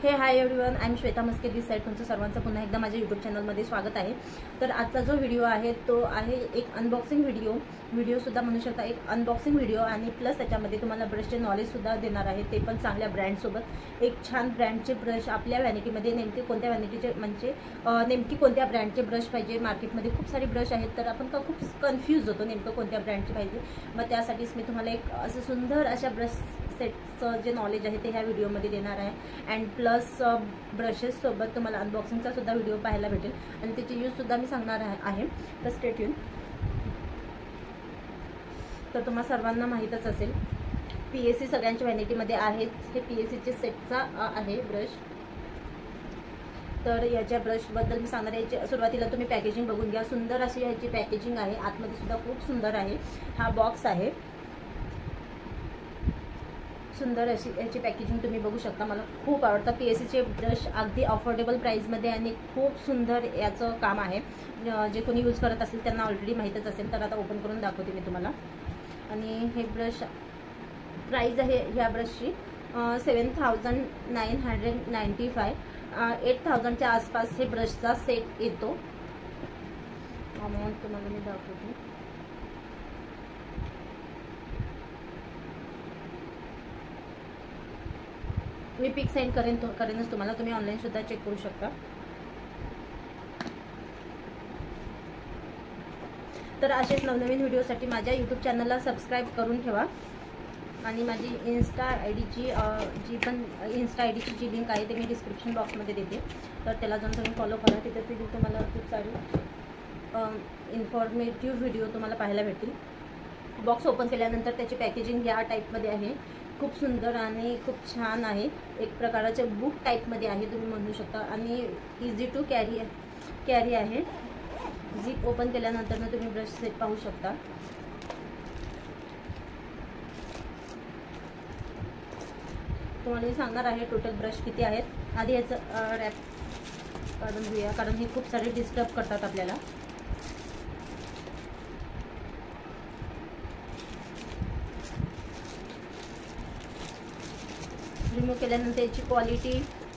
हे hi everyone, I am Shweta Maske this side. तुमचं सर्वांचं पुन्हा एकदा माझ्या यूट्यूब चॅनलमध्ये स्वागत आहे. तर आजचा जो व्हिडिओ आहे तो आहे एक अनबॉक्सिंग व्हिडिओसुद्धा म्हणू शकता. एक अनबॉक्सिंग व्हिडिओ आणि प्लस त्याच्यामध्ये तुम्हाला ब्रशचे नॉलेजसुद्धा देणार आहे, ते पण चांगल्या ब्रँडसोबत. एक छान ब्रँडचे ब्रश आपल्या व्हॅनिटीमध्ये नेमके कोणत्या व्हॅनिटीचे म्हणजे नेमकी कोणत्या ब्रँडचे ब्रश पाहिजे. मार्केटमध्ये खूप सारे ब्रश आहेत, तर आपण खूप कन्फ्यूज होतो नेमकं कोणत्या ब्रँडचे पाहिजे. मग त्यासाठीच मी तुम्हाला एक असं सुंदर अशा ब्रश सेटचं जे नॉलेज आहे ते ह्या व्हिडिओमध्ये देणार आहे. अँड प्लस ब्रशेससोबत तुम्हाला अनबॉक्सिंगचा सुद्धा व्हिडिओ पाहायला भेटेल आणि त्याची यूजसुद्धा मी सांगणार आहे. तर स्टे ट्यून. तर तुम्हाला सर्वांना माहीतच असेल, PSC सगळ्यांच्या व्हॅनिटीमध्ये आहेच. हे PSCचे सेटचा आहे ब्रश. तर याच्या ब्रशबद्दल मी सांगणार आहे. सुरुवातीला तुम्ही पॅकेजिंग बघून घ्या. सुंदर अशी याची पॅकेजिंग आहे. आतमध्ये सुद्धा खूप सुंदर आहे. हा बॉक्स आहे. सुंदर अशी याची पॅकेजिंग तुम्ही बघू शकता. मला खूप आवडतं. PSCचे ब्रश अगदी अफोर्डेबल प्राईजमध्ये आणि खूप सुंदर याचं काम आहे. जे कोणी यूज करत असेल त्यांना ऑलरेडी माहीतच असेल. तर आता ओपन करून दाखवते मी तुम्हाला. आणि हे ब्रश प्राईज आहे ह्या ब्रशची 7,995. 8,000च्या आसपास हे ब्रशचा सेट येतो. अमाऊंट तुम्हाला मी दाखवते. मी पिक सेंड करेनच तुम्हाला. तुम्ही ऑनलाईन सुद्धा चेक करू शकता. तर असेच नवनवीन व्हिडिओसाठी माझ्या यूट्यूब चॅनलला सबस्क्राईब करून ठेवा. आणि माझी इन्स्टा आय डीची जी लिंक आहे ते मी डिस्क्रिप्शन बॉक्समध्ये देते. तर त्याला जाऊन तुम्ही फॉलो करा. तिथे तुम्हाला खूप सारे इन्फॉर्मेटिव्ह व्हिडिओ तुम्हाला पाहायला भेटतील. बॉक्स ओपन केल्यानंतर त्याची पॅकेजिंग या टाईपमध्ये आहे. खूप सुंदर आणि खूप छान आहे. एक प्रकारचे बुक टाईपमध्ये आहे तुम्ही म्हणू शकता. आणि इझी टू कॅरी आहे. झिप ओपन केल्यानंतर तुम्ही ब्रश सेट पाहू शकता. तुम्हाला मी सांगणार आहे टोटल ब्रश किती आहेत. आधी याचं रॅप काढून घेऊया, कारण हे खूप सारे डिस्टर्ब करतात आपल्याला. रिमूव्ह केल्यानंतर याची क्वालिटी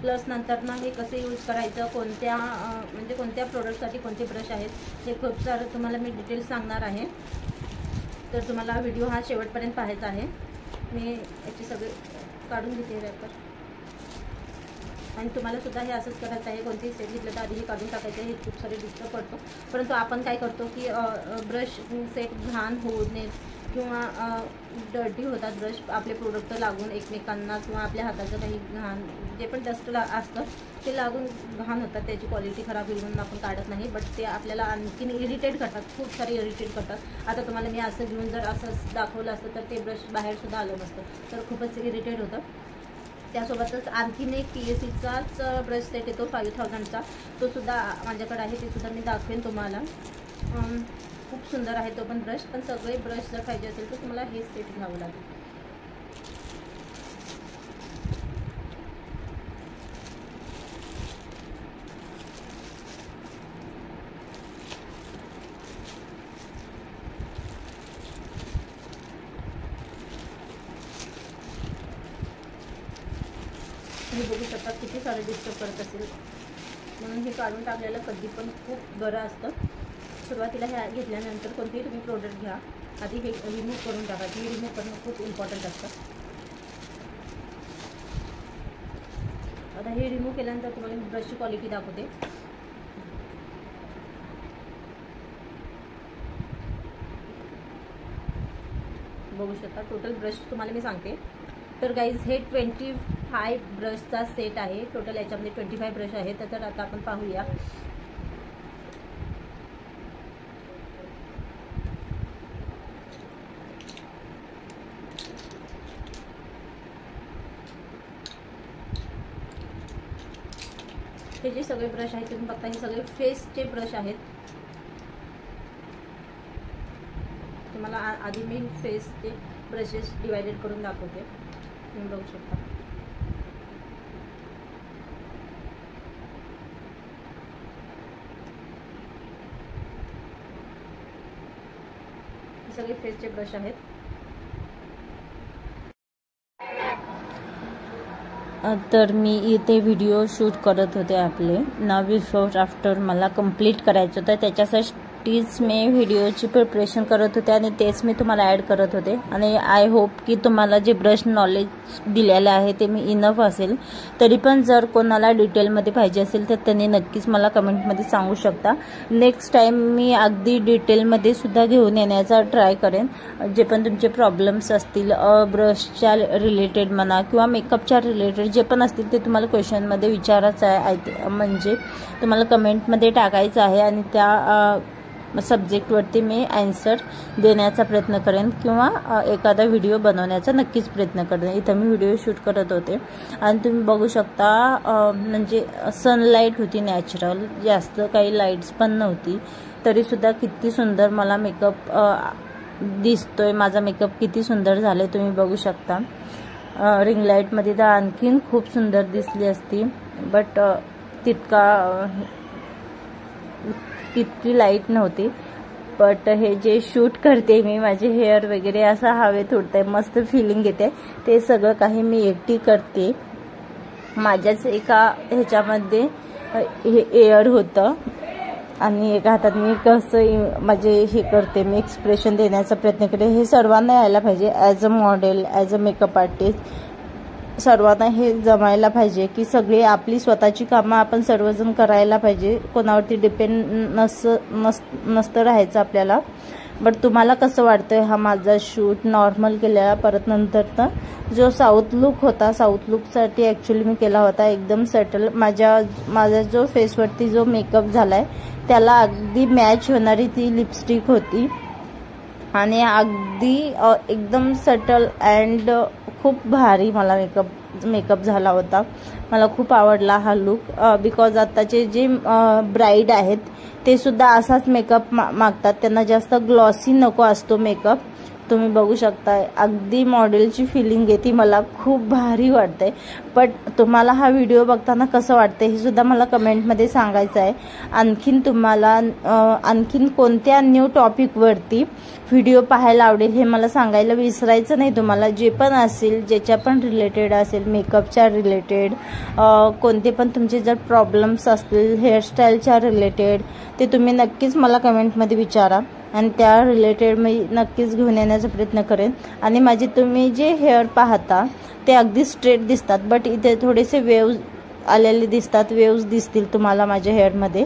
प्लस नंतर हे कसं यूज करायचं, कोणत्या प्रोडक्टसाठी कोणते ब्रश आहेत, हे खूप सारं तुम्हाला मी डिटेल्स सांगणार आहे. तर तुम्हाला व्हिडिओ हा शेवटपर्यंत पाहायचा आहे. मी याचे सगळे काढून घेते रॅपर. आणि तुम्हाला सुद्धा हे असंच करायचं आहे. कोणतेही सेट घेतलं तर आधी हे काढून टाकायचं आहे. हे खूप सारे डिस्टर्ब पडतो. परंतु आपण काय करतो की ब्रश सेट घाण होऊ नये किंवा डर्टी होतात ब्रश आपले प्रोडक्ट लागून एकमेकांना, किंवा आपल्या हाताचं काही घाण जे पण डस्ट असतं ते लागून घाण होतात. त्याची क्वालिटी खराब होईल म्हणून आपण काढत नाही. बट ते आपल्याला आणखीन इरिटेट करतात, खूप सारे इरिटेट करतात. आता तुम्हाला मी असं घेऊन जर असं दाखवलं असतं तर ते ब्रश बाहेरसुद्धा आलं नसतं. तर खूपच इरिटेट होतं. त्यासोबतच आणखीन एक PSCचाच ब्रश सेट येतो 5,000चा. तो सुद्धा माझ्याकडे आहे. ते सुद्धा मी दाखवेन तुम्हाला. खूप सुंदर आहे तो पण ब्रश. पण सगळे ब्रश जर पाहिजे असेल तर तुम्हाला हे सेट घ्यावं लागेल. तुम्ही बघू शकता किती सारे डिस्टर्ब करत असेल, म्हणून हे काढून टाकलेलं कधी पण खूप बरं असतं. सुरुवातीला हे घेतल्यानंतर कोणतेही तुम्ही प्रोडक्ट घ्या, आधी हे रिमूव्ह करून टाका. हे रिमूव्ह करणं खूप इम्पॉर्टंट असतं. आता हे रिमूव्ह केल्यानंतर तुम्हाला मी ब्रशची क्वालिटी दाखवते. बघू शकता टोटल ब्रश तुम्हाला मी सांगते. तर गाईज हे 25 ब्रशचा सेट आहे. टोटल याच्यामध्ये 25 ब्रश आहेत. तर आता आपण पाहूया. हे जे सगळे ब्रश आहेत तुम्ही बघता, हे सगळे फेसचे ब्रश आहेत. तुम्हाला आधी मी फेसचे ब्रशेस डिवायडेड करून दाखवते. तुम्ही बघू शकता. हे सगळे फेसचे ब्रश आहेत. तर मी इथे व्हिडिओ शूट करत होते आपले ना बिफोर आफ्टर मला कंप्लीट करायचं होतं, त्याच्यासाठीच मी व्हिडिओची प्रिपरेशन करत होते आणि तेच मी तुम्हाला ॲड करत होते. आणि आय होप की तुम्हाला जे ब्रश नॉलेज दिलेलं आहे ते मी इनफ असेल. तरी पण जर कोणाला डिटेलमध्ये पाहिजे असेल तर त्यांनी नक्कीच मला कमेंटमध्ये सांगू शकता. नेक्स्ट टाईम मी अगदी डिटेलमध्ये सुद्धा घेऊन येण्याचा ट्राय करेन. जे पण तुमचे प्रॉब्लेम्स असतील ब्रशच्या रिलेटेड म्हणा किंवा मेकअपच्या रिलेटेड जे पण असतील ते तुम्हाला क्वेश्चनमध्ये विचारायचं आहे, म्हणजे तुम्हाला कमेंटमध्ये टाकायचं आहे आणि त्या सब्जेक्टवरती मी आन्सर देण्याचा प्रयत्न करेन किंवा एखादा व्हिडिओ बनवण्याचा नक्कीच प्रयत्न करेन. इथं मी व्हिडिओ शूट करत होते आणि तुम्ही बघू शकता म्हणजे सनलाईट होती नॅचरल, जास्त काही लाईट्स पण नव्हती, तरीसुद्धा किती सुंदर मला मेकअप दिसतोय. माझा मेकअप किती सुंदर झाले तुम्ही बघू शकता. रिंग लाईटमध्ये तर आणखीन खूप सुंदर दिसली असती, बट तितकी लाईट नव्हती. बट हे जे शूट करते मी, माझे हेअर वगैरे असं हवेत उडतंय, मस्त फिलिंग येते. ते सगळं काही मी एकटी करते. माझ्याच एका ह्याच्यामध्ये हे एअर होतं आणि एका हातात मी कसं माझे हे करते, मी एक्सप्रेशन देण्याचा प्रयत्न करते. हे सर्वांना यायला पाहिजे. As a model, as a makeup artist सर्वांना हे जमायला पाहिजे की सगळे आपली स्वतःची कामं आपण सर्वजण करायला पाहिजे. कोणावरती डिपेंड नसतं राहायचं आपल्याला. बट तुम्हाला कसं वाटतंय हा माझा शूट नॉर्मल केलेला, परत नंतर जो साऊथ लुक होता, साऊथ लुकसाठी ॲक्च्युली मी केला होता एकदम सेटल. माझा जो फेसवरती जो मेकअप झालाय त्याला अगदी मॅच होणारी ती लिपस्टिक होती आणि अगदी एकदम सटल अँड खूप भारी मला मेकअप झाला होता. मला खूप आवडला हा लुक. बिकॉज आताचे जे ब्राईड आहेत ते सुद्धा असाच मेकअप मागतात, त्यांना जास्त ग्लॉसी नको असतो मेकअप. तुम्ही बघू शकता अगदी मॉडेलची फिलिंग येते, मला खूप भारी वाटतंय. बट तुम्हाला हा व्हिडिओ बघताना कसं वाटतंय हे सुद्धा मला कमेंटमध्ये सांगायचं आहे. आणखीन तुम्हाला आणखीन कोणत्या न्यू टॉपिकवरती व्हिडिओ पाहायला आवडेल हे मला सांगायला विसरायचं नाही. तुम्हाला जे पण असेल, ज्याच्या पण रिलेटेड असेल, मेकअपच्या रिलेटेड कोणते पण तुमचे जर प्रॉब्लेम्स असतील हेअरस्टाईलच्या रिलेटेड, ते तुम्ही नक्कीच मला कमेंटमध्ये विचारा आणि त्या रिलेटेड मी नक्कीच घेऊन येण्याचा प्रयत्न करेन. आणि माझे तुम्ही जे हेअर पाहता ते अगदी स्ट्रेट दिसतात, बट इथे थोडेसे वेव्ज आलेले दिसतात, वेव्ज दिसतील तुम्हाला माझ्या हेअरमध्ये.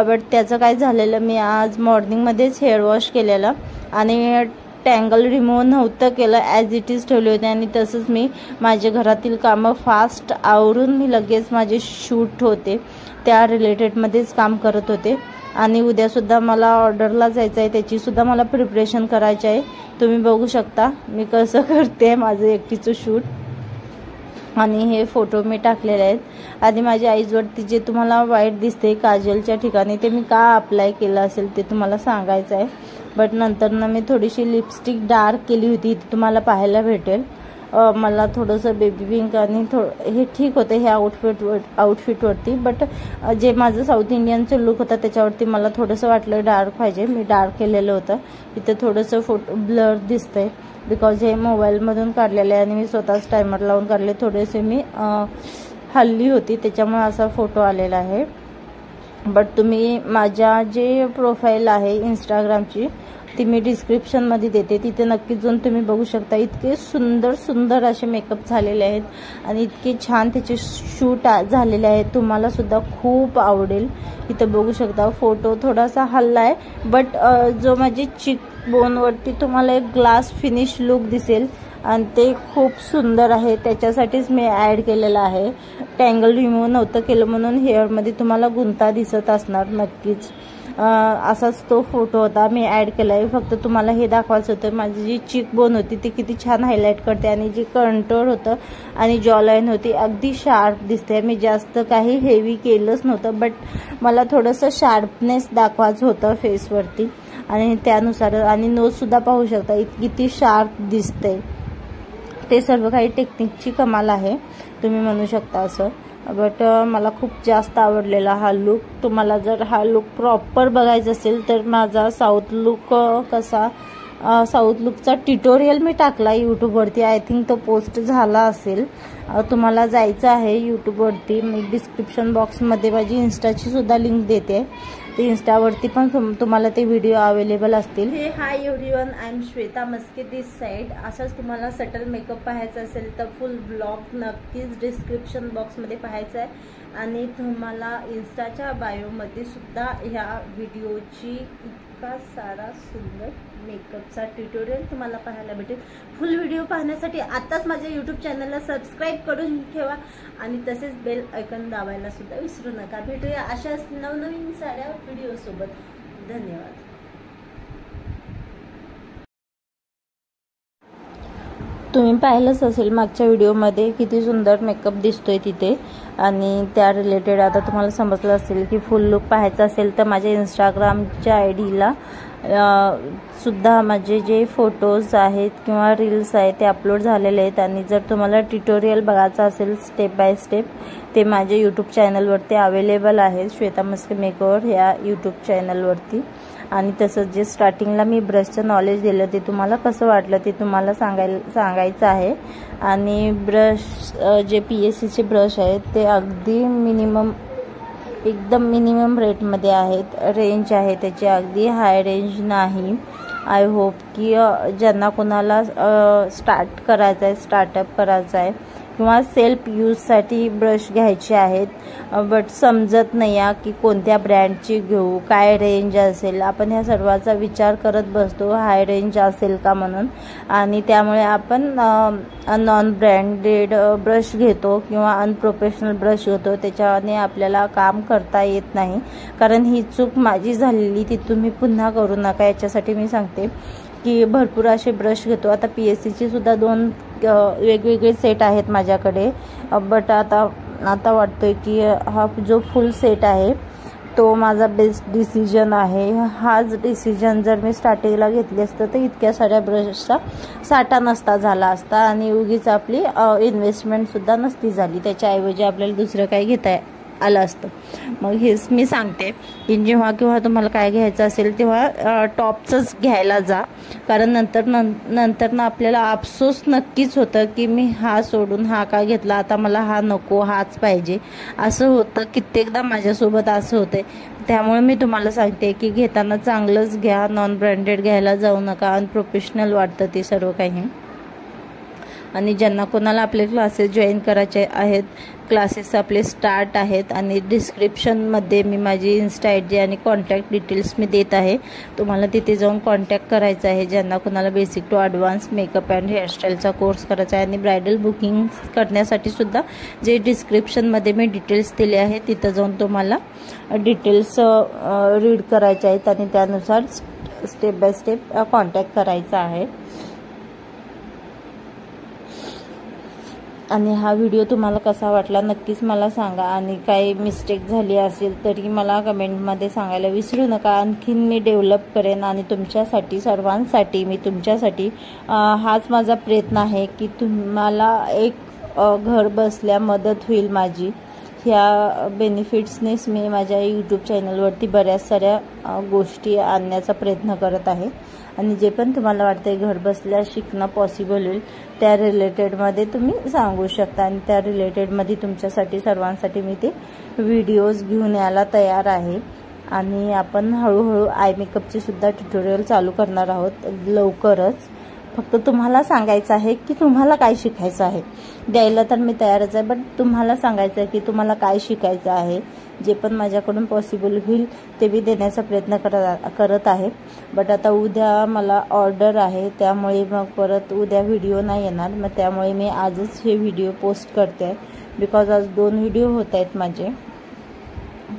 बट त्याचं काय झालेलं, मी आज मॉर्निंगमध्येच हेअर वॉश केलेलं आणि टँगल रिमूव्ह नव्हतं केलं, ॲज इट इज ठेवले होते. आणि तसंच मी माझ्या घरातील कामं फास्ट आवरून मी लगेच माझे शूट होते त्या रिलेटेडमध्येच काम करत होते. आणि उद्यासुद्धा मला ऑर्डरला जायचं आहे, त्याचीसुद्धा मला प्रिपरेशन करायची आहे. तुम्ही बघू शकता मी कसं करते माझं एकटीचं शूट. आणि हे फोटो मी टाकलेले आहेत. आणि माझ्या आईजवरती जे तुम्हाला वाईट दिसते काजलच्या ठिकाणी ते मी का अप्लाय केलं असेल ते तुम्हाला सांगायचं आहे. बट नंतर मी थोडीशी लिपस्टिक डार्क केली होती, ती तुम्हाला पाहायला भेटेल. मला थोडंसं बेबी पिंक आणि हे ठीक होतं हे आउटफिटवरती. बट जे माझं साऊथ इंडियनचं लुक होतं त्याच्यावरती मला थोडंसं वाटलं डार्क पाहिजे, मी डार्क केलेलं होतं. इथं थोडंसं फोटो ब्लर दिसतंय बिकॉज हे मोबाईलमधून काढलेलं आहे आणि मी स्वतःच टायमर लावून काढले. थोडेसे मी हल्ली होती त्याच्यामुळे असा फोटो आलेला आहे. बट तुम्ही माझ्या जे प्रोफाईल आहे इंस्टाग्रामची ती मी डिस्क्रिप्शनमध्ये देते, तिथे नक्कीच जाऊन तुम्ही बघू शकता. इतके सुंदर सुंदर असे मेकअप झालेले आहेत आणि इतके छान त्याचे शूट झालेले आहेत, तुम्हाला सुद्धा खूप आवडेल. इथं बघू शकता फोटो थोडासा हल्ला आहे, बट जो माझी चिक बोनवरती तुम्हाला एक ग्लास फिनिश लुक दिसेल आणि ते खूप सुंदर आहे, त्याच्यासाठीच मी ॲड केलेलं आहे. टँगल रिमूव्ह नव्हतं केलं म्हणून हेअरमध्ये तुम्हाला गुंता दिसत असणार नक्कीच. असाच तो फोटो होता, मी ॲड केला आहे. फक्त तुम्हाला हे दाखवायचं होतं माझी जी चिक बोन होती ती किती छान हायलाईट करते आणि जे कंटोर होतं आणि जॉलाईन होती अगदी शार्प दिसते. मी जास्त काही हेवी केलंच नव्हतं, बट मला थोडंसं शार्पनेस दाखवायचं होतं फेसवरती आणि त्यानुसार. आणि नोजसुद्धा पाहू शकता किती शार्प दिसते. ते सर्व काही टेक्निकची कमाल आहे तुम्ही म्हणू शकता असं. बट मला खूप जास्त आवडलेला हा लुक. तुम्हाला जर हा लुक प्रॉपर बघायचा असेल तर माझा साऊथ लुक कसा साऊथ लुकचा ट्युटोरियल मी टाकला यूट्यूबवरती. आय थिंक तो पोस्ट झाला असेल. तुम्हाला जायचं आहे यूट्यूबवरती. मी डिस्क्रिप्शन बॉक्समध्ये माझी इन्स्टाची सुद्धा लिंक देते. ते इन्स्टावरती पण तुम्हाला ते व्हिडिओ अवेलेबल असतील. Hey hi everyone, I am Shweta Maske this side. असंच तुम्हाला सटल मेकअप पाहायचा असेल तर फुल ब्लॉग नक्कीच डिस्क्रिप्शन बॉक्समध्ये पाहायचं आहे. आणि तुम्हाला इन्स्टाच्या बायोमध्ये सुद्धा ह्या व्हिडिओची इतका सारा सुंदर मेकअपचा ट्युटोरियल तुम्हाला पाहायला भेटेल. फुल व्हिडिओ पाहण्यासाठी आताच माझ्या यूट्यूब चॅनलला सबस्क्राईब करून ठेवा आणि तसेच बेल आयकॉन दाबायला सुद्धा विसरू नका. भेटूया अशाच नवनवीन साऱ्या व्हिडिओसोबत. धन्यवाद. तुम्ही पाहिलंच असेल मागच्या व्हिडिओमध्ये किती सुंदर मेकअप दिसतोय तिथे. आणि त्या रिलेटेड आता तुम्हाला समजलं असेल की फुल लुक पाहायचा असेल तर माझ्या इंस्टाग्रामच्या आयडीला सुद्धा माझे जे फोटोज आहेत किंवा रील्स आहेत ते अपलोड झालेले आहेत. आणि जर तुम्हाला ट्युटोरियल बघायचं असेल स्टेप बाय स्टेप ते माझ्या यूट्यूब चॅनलवरती अवेलेबल आहे, श्वेता मस्के मेकओव्हर ह्या यूट्यूब चॅनलवरती. आणि तसंच जे स्टार्टिंगला मी ब्रशचं नॉलेज दिलं ते तुम्हाला कसं वाटलं ते तुम्हाला सांगायचं आहे. आणि ब्रश जे PSCचे ब्रश आहेत ते अगदी एकदम मिनिमम रेटमध्ये आहेत. रेंज आहे त्याची अगदी हाय रेंज नाही. आय होप की ज्यांना कोणाला स्टार्टअप करायचं आहे किंवा सेल्फ यूजसाठी ब्रश घ्यायचे आहेत बट समजत नाही की कोणत्या ब्रँडची घेऊ, काय रेंज असेल. आपण ह्या सर्वाचा विचार करत बसतो हाय रेंज असेल का म्हणून. आणि त्यामुळे आपण नॉन ब्रँडेड ब्रश घेतो किंवा अनप्रोफेशनल ब्रश घेतो. त्याच्याने आपल्याला काम करता येत नाही. कारण ही चूक माझी झालेली ती तुम्ही पुन्हा करू नका. याच्यासाठी मी सांगते की भरपूर असे ब्रश घेतो. आता PSCचे सुद्धा 2 वेगवेगळे सेट आहेत माझ्याकडे. बट आता वाटतोय की हा जो फुल सेट आहे तो माझा बेस्ट डिसिजन आहे. हाच डिसिजन जर मी स्टार्टिंगला घेतली असतं तर इतक्या साऱ्या ब्रशचा साठा नसता झाला असता आणि उगीच आपली इन्व्हेस्टमेंटसुद्धा नसती झाली. त्याच्याऐवजी आपल्याला दुसरं काही घेता आलं असतं. मग हेच मी सांगते की जेव्हा तुम्हाला काय घ्यायचं असेल तेव्हा टॉपचंच घ्यायला जा. कारण नंतर ना आपल्याला अफसोस नक्कीच होतं की मी हा सोडून हा का घेतला, आता मला हा नको, हाच पाहिजे असं होतं. कित्येकदा माझ्यासोबत असं होतं. त्यामुळे मी तुम्हाला सांगते की घेताना चांगलंच घ्या, नॉन ब्रँडेड घ्यायला जाऊ नका. अनप्रोफेशनल वाटतं ते सर्व काही. आणि ज्यांना कोणाला आपले क्लासेस जॉईन करायचे आहेत, क्लासेस आपले स्टार्ट आहेत. आणि डिस्क्रिप्शनमध्ये मी माझी इन्स्टा ID आणि कॉन्टॅक्ट डिटेल्स मी देत आहे. तुम्हाला तिथे जाऊन कॉन्टॅक्ट करायचं आहे. ज्यांना कोणाला basic to advance makeup and हेअरस्टाईलचा कोर्स करायचा आहे. आणि ब्रायडल बुकिंग करण्यासाठी सुद्धा जे डिस्क्रिप्शनमध्ये मी डिटेल्स दिले आहेत तिथं जाऊन तुम्हाला डिटेल्स रीड करायचे आहेत आणि त्यानुसार स्टेप बाय स्टेप कॉन्टॅक्ट करायचा आहे. आणि हा व्हिडिओ तुम्हाला कसा वाटला नक्कीच मला सांगा. आणि काही मिस्टेक झाली असेल तरी मला कमेंटमध्ये सांगायला विसरू नका. आणखीन मी डेव्हलप करेन आणि तुमच्यासाठी सर्वांसाठी मी तुमच्यासाठी हाच माझा प्रयत्न आहे की तुम्हाला एक घर बसल्या मदत होईल माझी. ह्या बेनिफिट्सनेच मी माझ्या यूट्यूब चॅनलवरती बऱ्याच साऱ्या गोष्टी आणण्याचा प्रयत्न करत आहे. आणि जे पण तुम्हाला वाटतंय घर बसल्या शिकणं पॉसिबल होईल त्या रिलेटेडमध्ये तुम्ही सांगू शकता. आणि त्या रिलेटेडमध्ये तुमच्यासाठी सर्वांसाठी मी ते व्हिडिओज घेऊन यायला तयार आहे. आणि आपण हळूहळू आय मेकअपचे सुद्धा ट्युटोरियल चालू करणार आहोत लवकरच. फक्त तुम्हाला सांगायचं आहे की तुम्हाला काय शिकायचं आहे. द्यायला तर मी तयारच आहे बट तुम्हाला सांगायचं आहे की तुम्हाला काय शिकायचं आहे. जे पण माझ्याकडून पॉसिबल होईल ते मी देण्याचा प्रयत्न करत आहे. बट आता उद्या मला ऑर्डर आहे त्यामुळे मग परत उद्या व्हिडिओ नाही येणार. मग त्यामुळे मी आजच हे व्हिडिओ पोस्ट करते आहे. बिकॉज आज 2 व्हिडिओ होत आहेत माझे,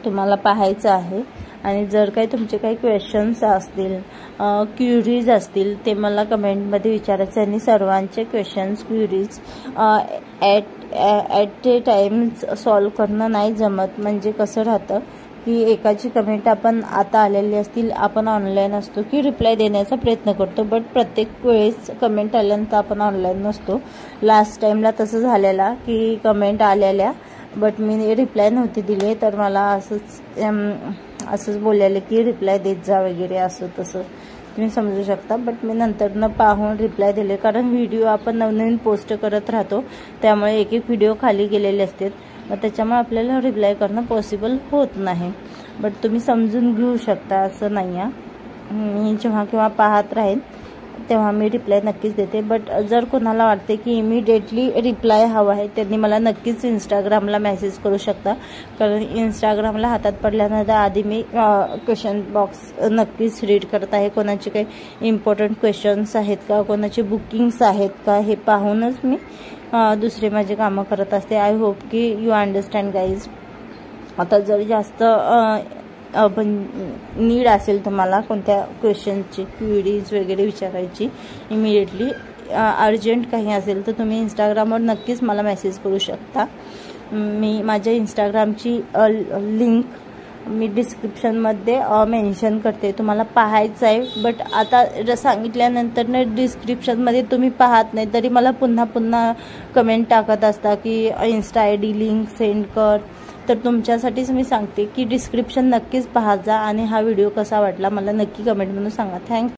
तुम्हाला पाहायचं आहे. आणि जर काही तुमचे काही क्वेश्चन्स असतील, क्युरीज असतील ते मला कमेंटमध्ये विचारायचे. आणि सर्वांचे questions queries at a time solve करणं नाही जमत. म्हणजे कसं राहतं की एकाची कमेंट आपण आता आलेली असतील, आपण ऑनलाईन असतो की रिप्लाय देण्याचा प्रयत्न करतो. बट प्रत्येक वेळेस कमेंट आल्यानंतर आपण ऑनलाईन नसतो. लास्ट टाईमला तसं झालेला की कमेंट आलेल्या बट मी रिप्लाय नव्हती दिले. तर मला असंच बोललेलं की रिप्लाय देत जा वगैरे असं तसं. तुम्ही समजू शकता. बट मी नंतरनं पाहून रिप्लाय दिले, कारण व्हिडिओ आपण नवनवीन पोस्ट करत राहतो, त्यामुळे एक एक व्हिडिओ खाली गेलेले असतात, मग त्याच्यामुळे आपल्याला रिप्लाय करणं पॉसिबल होत नाही. बट तुम्ही समजून घेऊ शकता, असं नाही आहे. मी जेव्हा केव्हा पाहत राहीन तेव्हा मी रिप्लाय नक्कीच देते. बट जर कोणाला वाटते की इमिडिएटली रिप्लाय हवा आहे, त्यांनी मला नक्कीच इंस्टाग्रामला मेसेज करू शकता, कारण इंस्टाग्रामला हातात पडल्यानंतर आधी मी क्वेश्चन बॉक्स नक्कीच रीड करत आहे. कोणाचे काही इम्पॉर्टंट क्वेश्चन्स आहेत का, कोणाचे बुकिंग्स आहेत का, हे पाहूनच मी दुसरे माझे कामं करत असते. आय होप की यू अंडरस्टँड गाईज. आता जर जास्त पण नीड असेल तुम्हाला कोणत्या क्वेश्चनची क्वेरीज वगैरे विचारायची, इमिडिएटली अर्जंट काही असेल, तर तुम्ही इंस्टाग्रामवर नक्कीच मला मेसेज करू शकता. मी माझ्या इंस्टाग्रामची लिंक मी डिस्क्रिप्शनमध्ये मेन्शन करते, तुम्हाला पाहायचं आहे. बट आता सांगितल्यानंतर डिस्क्रिप्शनमध्ये तुम्ही पाहत नाही, तरी मला पुन्हा पुन्हा कमेंट टाकत असता की इन्स्टा ID लिंक सेंड कर. तर तुमच्यासाठीच मी सांगते की डिस्क्रिप्शन नक्कीच पाहत जा, आणि हा व्हिडिओ कसा वाटला मला नक्की कमेंटमधून सांगा. थँक्स.